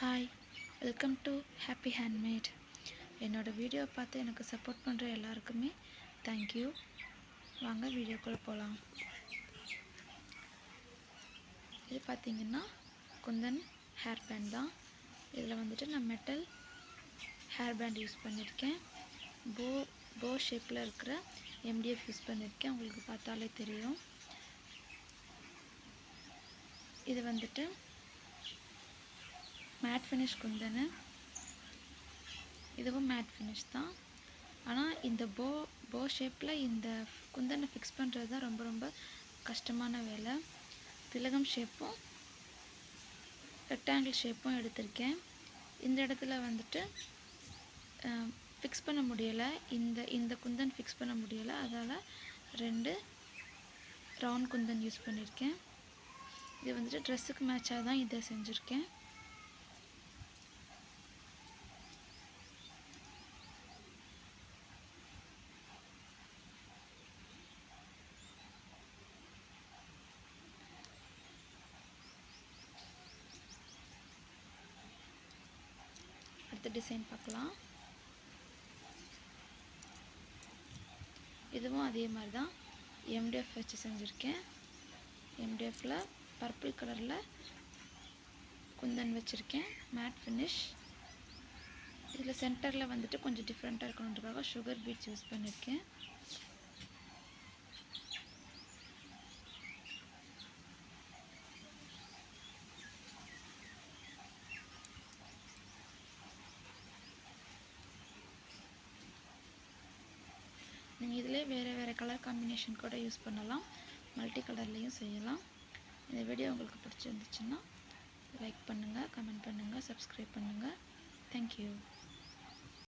Hi, welcome to happy handmade. என்னோடய video பார்த்து எனக்கு சப்போர்ட் பண்ணுற எல்லாருக்குமே தேங்க்யூ. வாங்க வீடியோக்குள்ளே போகலாம். இது பார்த்திங்கன்னா குந்தன் ஹேர் பேண்ட் தான். இதில் வந்துட்டு நான் மெட்டல் ஹேர் பேண்ட் யூஸ் பண்ணியிருக்கேன். போ ஷேப்பில் இருக்கிற MDF யூஸ் பண்ணியிருக்கேன். உங்களுக்கு பார்த்தாலே தெரியும். இது வந்துட்டு மேட் ஃபினிஷ் குந்தன். இதுவும் மேட் ஃபினிஷ் தான். ஆனால் இந்த போ ஷேப்பில் இந்த குந்தனை ஃபிக்ஸ் பண்ணுறது தான் ரொம்ப கஷ்டமான வேலை. திலகம் ஷேப்பும் ரெக்டாங்கிள் ஷேப்பும் எடுத்திருக்கேன். இந்த இடத்துல வந்துட்டு ஃபிக்ஸ் பண்ண முடியலை. இந்த குந்தன் ஃபிக்ஸ் பண்ண முடியலை. அதால் 2 ரவுண்ட் குந்தன் யூஸ் பண்ணியிருக்கேன். இது வந்துட்டு ட்ரெஸ்ஸுக்கு மேட்சாக தான் இதை செஞ்சுருக்கேன். அடுத்த டிசைன் பார்க்கலாம். இதுவும் அதே மாதிரி தான் MDF வச்சு செஞ்சுருக்கேன். MDFல பர்பிள் கலரில் குந்தன் வச்சுருக்கேன். Matte finish. இதில் சென்டரில் வந்துட்டு கொஞ்சம் டிஃப்ரெண்ட்டாக இருக்கணுன்றதுக்காக சுகர் பீட்ஸ் யூஸ் பண்ணியிருக்கேன். நீங்கள் இதிலே வேறு கலர் காம்பினேஷன் கூட யூஸ் பண்ணலாம். மல்டி கலர்லேயும் செய்யலாம். இந்த வீடியோ உங்களுக்கு பிடிச்சிருந்துச்சுன்னா லைக் பண்ணுங்கள், கமெண்ட் பண்ணுங்கள், சப்ஸ்கிரைப் பண்ணுங்கள். தேங்க்யூ.